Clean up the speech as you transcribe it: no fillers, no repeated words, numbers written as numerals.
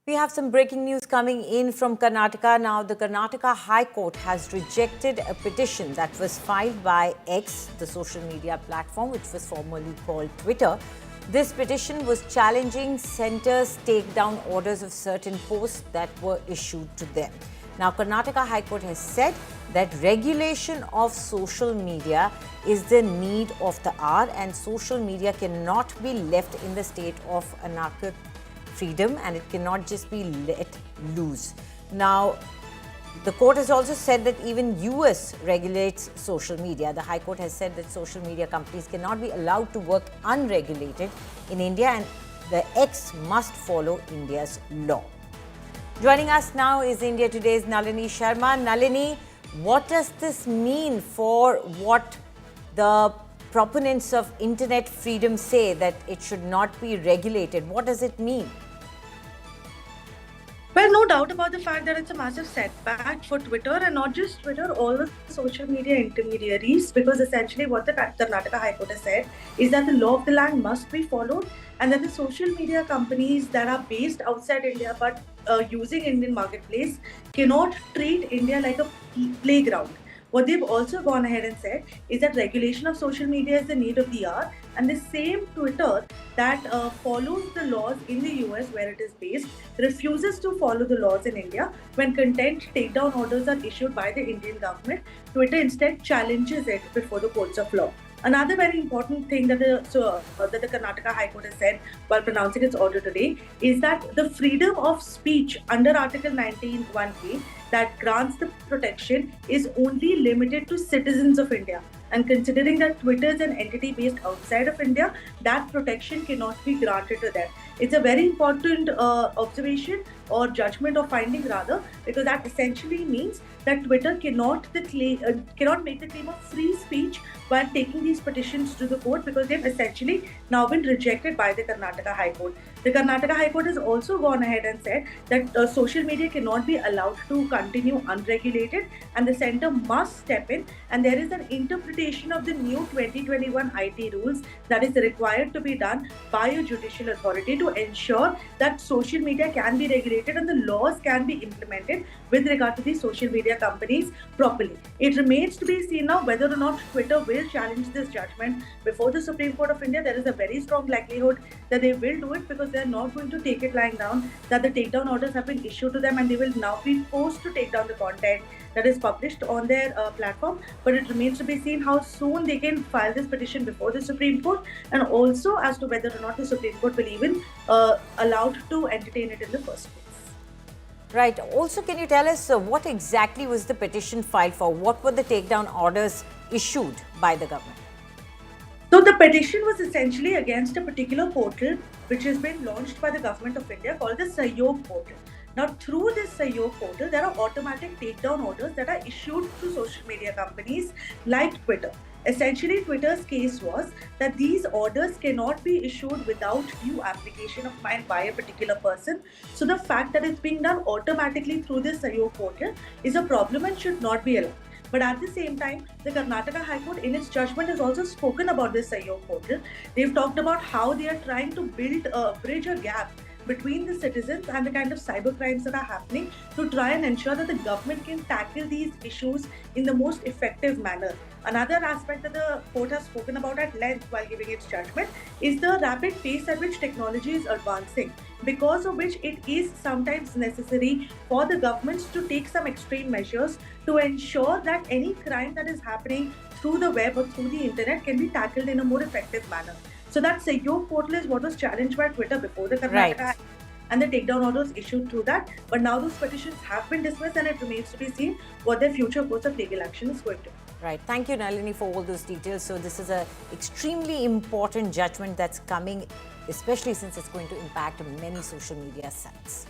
We have some breaking news coming in from Karnataka. Now, the Karnataka High Court has rejected a petition that was filed by X, the social media platform, which was formerly called Twitter. This petition was challenging centre's takedown orders of certain posts that were issued to them. Now, Karnataka High Court has said that regulation of social media is the need of the hour, and social media cannot be left in the state of anarchic freedom, and it cannot just be let loose. Now, the court has also said that even US regulates social media. The High Court has said that social media companies cannot be allowed to work unregulated in India, and the X must follow India's law. Joining us now is India Today's Nalini Sharma. Nalini, what does this mean for what the proponents of internet freedom say, that it should not be regulated? What does it mean? Well, no doubt about the fact that it's a massive setback for Twitter, and not just Twitter, all the social media intermediaries, because essentially what the Karnataka High Court has said is that the law of the land must be followed, and that the social media companies that are based outside India but using Indian marketplace cannot treat India like a playground. What they've also gone ahead and said is that regulation of social media is the need of the hour, and the same Twitter that follows the laws in the US where it is based refuses to follow the laws in India when content takedown orders are issued by the Indian government. Twitter instead challenges it before the courts of law. Another very important thing that the Karnataka High Court has said while pronouncing its order today is that the freedom of speech under Article 19(1)(a) that grants the protection is only limited to citizens of India. And considering that Twitter is an entity based outside of India, that protection cannot be granted to them. It's a very important observation or judgment or finding rather, because that essentially means that Twitter cannot make the claim of free speech while taking these petitions to the court, because they've essentially now been rejected by the Karnataka High Court. The Karnataka High Court has also gone ahead and said that social media cannot be allowed to continue unregulated, and the centre must step in, and there is an interpretation of the new 2021 IT rules that is required to be done by a judicial authority to ensure that social media can be regulated and the laws can be implemented with regard to these social media companies properly. It remains to be seen now whether or not Twitter will challenge this judgment before the Supreme Court of India. There is a very strong likelihood that they will do it, because they are not going to take it lying down that the takedown orders have been issued to them and they will now be forced to take down the content that is published on their platform. But it remains to be seen how soon they can file this petition before the Supreme Court, and also as to whether or not the Supreme Court will even allowed to entertain it in the first place. Right. Also, can you tell us what exactly was the petition filed for? What were the takedown orders issued by the government? So the petition was essentially against a particular portal which has been launched by the government of India called the Sahyog portal. Now, through this Sahyog portal, there are automatic takedown orders that are issued to social media companies like Twitter. Essentially, Twitter's case was that these orders cannot be issued without due application of mine by a particular person. So the fact that it's being done automatically through this Sahyog portal is a problem and should not be allowed. But at the same time, the Karnataka High Court in its judgment has also spoken about this Sahyog portal. They've talked about how they are trying to bridge a gap between the citizens and the kind of cyber crimes that are happening to try and ensure that the government can tackle these issues in the most effective manner. Another aspect that the court has spoken about at length while giving its judgment is the rapid pace at which technology is advancing, because of which it is sometimes necessary for the governments to take some extreme measures to ensure that any crime that is happening through the web or through the internet can be tackled in a more effective manner. So that Sahyog portal is what was challenged by Twitter before the Karnataka, Right. and the takedown orders issued through that. But now those petitions have been dismissed, and it remains to be seen what their future course of legal action is going to be. Right. Thank you, Nalini, for all those details. So this is an extremely important judgment that's coming, especially since it's going to impact many social media sites.